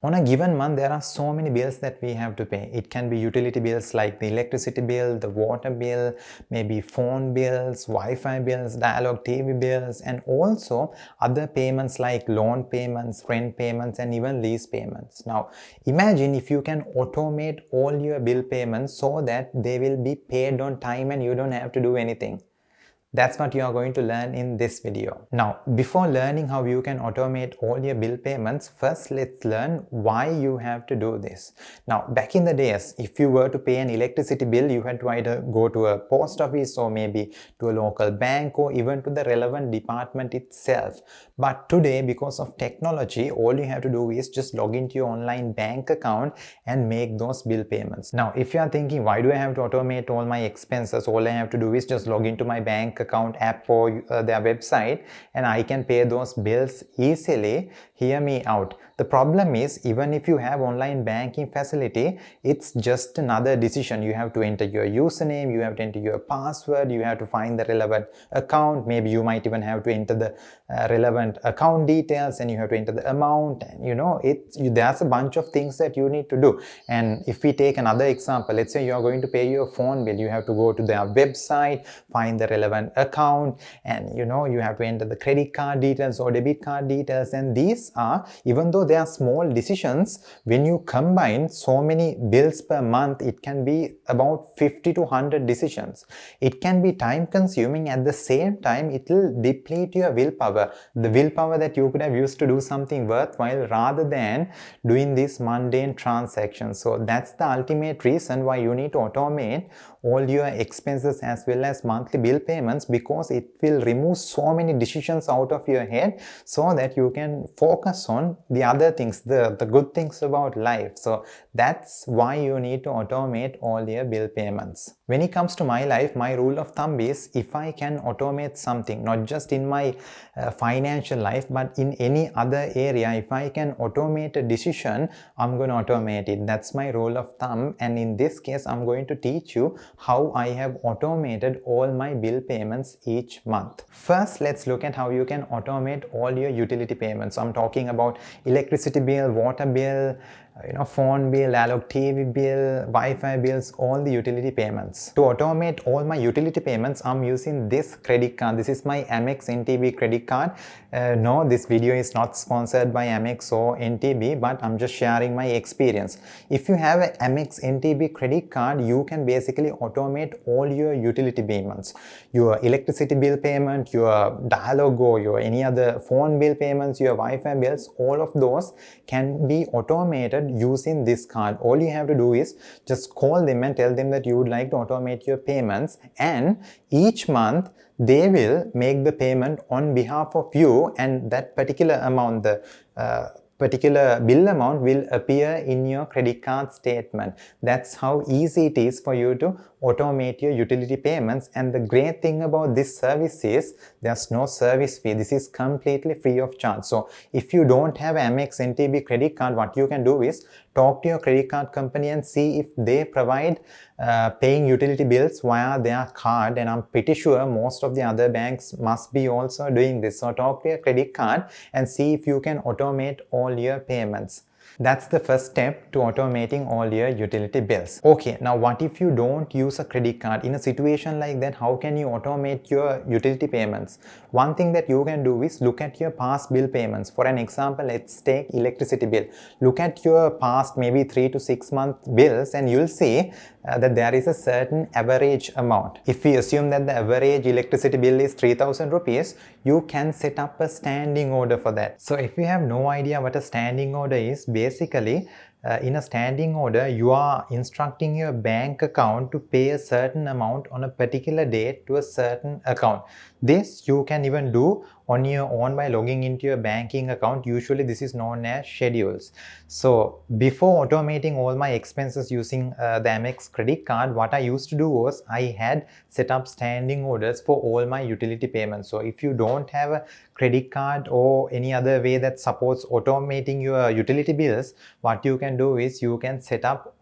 On a given month, there are so many bills that we have to pay. It can be utility bills like the electricity bill, the water bill, maybe phone bills, Wi-Fi bills, Dialog TV bills, and also other payments like loan payments, rent payments, and even lease payments. Now, imagine if you can automate all your bill payments so that they will be paid on time and you don't have to do anything. That's what you are going to learn in this video. Now, before learning how you can automate all your bill payments, first let's learn why you have to do this. Now, back in the days, if you were to pay an electricity bill, you had to either go to a post office or maybe to a local bank or even to the relevant department itself. But today, because of technology, all you have to do is just log into your online bank account and make those bill payments. Now, if you are thinking, why do I have to automate all my expenses? All I have to do is just log into my bank account app or their website and I can pay those bills easily. Hear me out. The problem is, even if you have online banking facility, it's just another decision. You have to enter your username, you have to enter your password, you have to find the relevant account. Maybe you might even have to enter the relevant account details, and you have to enter the amount, and there's a bunch of things that you need to do. And if we take another example, let's say you are going to pay your phone bill, you have to go to their website, find the relevant account, and you have to enter the credit card details or debit card details. And these are, even though they are small decisions, when you combine so many bills per month, it can be about 50 to 100 decisions. It can be time consuming. At the same time, it will deplete your willpower, the willpower that you could have used to do something worthwhile rather than doing these mundane transactions. So that's the ultimate reason why you need to automate all your expenses as well as monthly bill payments, because it will remove so many decisions out of your head so that you can focus on the other things, the good things about life. So that's why you need to automate all your bill payments. When it comes to my life, my rule of thumb is, if I can automate something, not just in my financial life but in any other area, if I can automate a decision, I'm going to automate it. That's my rule of thumb, and in this case I'm going to teach you how I have automated all my bill payments each month. First, let's look at how you can automate all your utility payments. I'm talking about electricity bill, water bill, phone bill, Dialog TV bill, Wi-Fi bills, all the utility payments. To automate all my utility payments, I'm using this credit card. This is my Amex NTB credit card. No, this video is not sponsored by Amex or NTB, but I'm just sharing my experience. If you have an Amex NTB credit card, you can basically automate all your utility payments. Your electricity bill payment, your Dialog or your any other phone bill payments, your Wi-Fi bills, all of those can be automated using this card. All you have to do is just call them and tell them that you would like to automate your payments, and each month they will make the payment on behalf of you, and that particular amount, the particular bill amount, will appear in your credit card statement. That's how easy it is for you to automate your utility payments. And the great thing about this service is there's no service fee. This is completely free of charge. So if you don't have Amex NTB credit card, what you can do is talk to your credit card company and see if they provide paying utility bills via their card, and I'm pretty sure most of the other banks must be also doing this. So talk to your credit card and see if you can automate all your payments. That's the first step to automating all your utility bills. Okay, now what if you don't use a credit card? In a situation like that, how can you automate your utility payments? One thing that you can do is look at your past bill payments. For an example, let's take electricity bill. Look at your past maybe 3 to 6 month bills, and you'll see that there is a certain average amount. If we assume that the average electricity bill is 3,000 rupees, you can set up a standing order for that. So if you have no idea what a standing order is, basically in a standing order, you are instructing your bank account to pay a certain amount on a particular date to a certain account. This you can even do on your own by logging into your banking account. Usually this is known as schedules. So before automating all my expenses using the Amex credit card, what I used to do was I had set up standing orders for all my utility payments. So if you don't have a credit card or any other way that supports automating your utility bills, what you can do is you can set up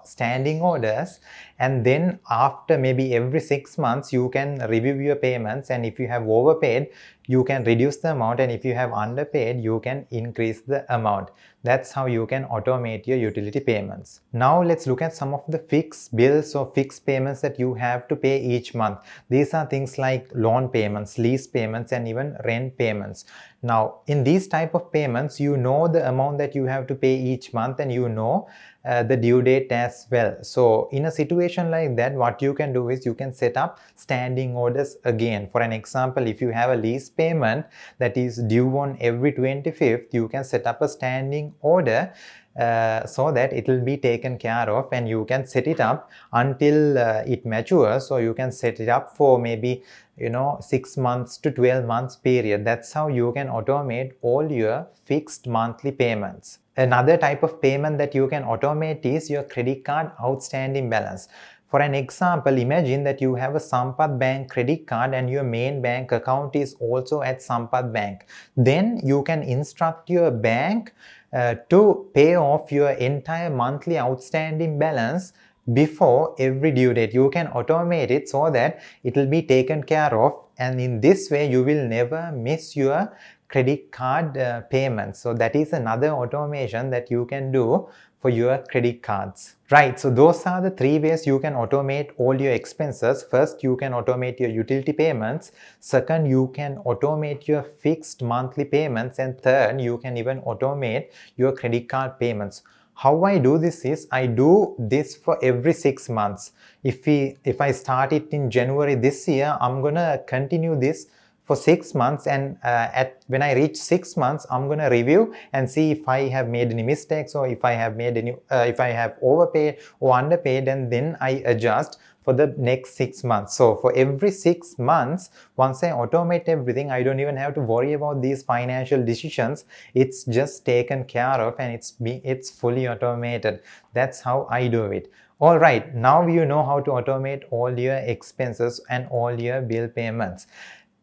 standing orders, and then after maybe every 6 months you can review your payments, and if you have overpaid, you can reduce the amount, and if you have underpaid, you can increase the amount. That's how you can automate your utility payments. Now let's look at some of the fixed bills or fixed payments that you have to pay each month. These are things like loan payments, lease payments, and even rent payments. Now in these type of payments, you know the amount that you have to pay each month, and you know the due date as well. So in a situation like that, what you can do is you can set up standing orders again. For an example, if you have a lease payment that is due on every 25th, you can set up a standing order so that it will be taken care of, and you can set it up until it matures. So you can set it up for maybe 6 months to 12 months period. That's how you can automate all your fixed monthly payments. Another type of payment that you can automate is your credit card outstanding balance. For an example, imagine that you have a Sampath Bank credit card and your main bank account is also at Sampath Bank. Then you can instruct your bank to pay off your entire monthly outstanding balance before every due date. You can automate it so that it will be taken care of, and in this way you will never miss your credit card payments. So that is another automation that you can do for your credit cards. Right, so those are the 3 ways you can automate all your expenses. First, you can automate your utility payments. Second, you can automate your fixed monthly payments. And third, you can even automate your credit card payments. How I do this is, I do this for every 6 months. If I start it in January this year, I'm gonna continue this for 6 months, and when I reach 6 months, I'm gonna review and see if I have made any mistakes, or if I have made any if I have overpaid or underpaid, and then I adjust for the next 6 months. So for every 6 months, once I automate everything, I don't even have to worry about these financial decisions. It's just taken care of, and it's fully automated. That's how I do it. All right, now you know how to automate all your expenses and all your bill payments.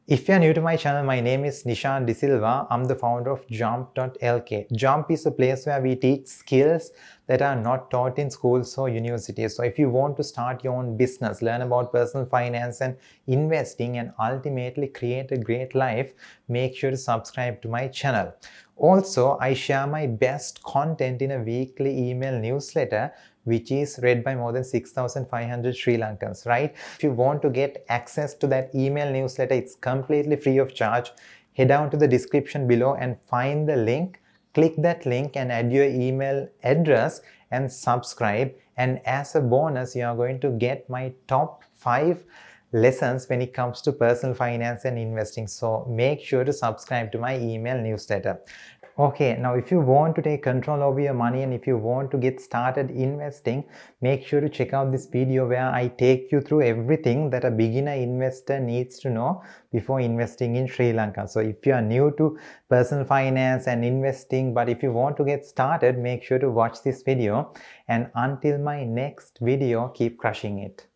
If you are new to my channel, my name is Nishan De Silva. I'm the founder of Jump.lk. Jump is a place where we teach skills that are not taught in schools or universities. So if you want to start your own business, learn about personal finance and investing, and ultimately create a great life, make sure to subscribe to my channel. Also, I share my best content in a weekly email newsletter, which is read by more than 6,500 Sri Lankans, right? If you want to get access to that email newsletter, it's completely free of charge. Head down to the description below and find the link. Click that link and add your email address and subscribe. And as a bonus, you are going to get my top 5 lessons when it comes to personal finance and investing. So make sure to subscribe to my email newsletter. Okay, now if you want to take control over your money, and if you want to get started investing, make sure to check out this video where I take you through everything that a beginner investor needs to know before investing in Sri Lanka. So if you are new to personal finance and investing, but if you want to get started, make sure to watch this video. And until my next video, keep crushing it.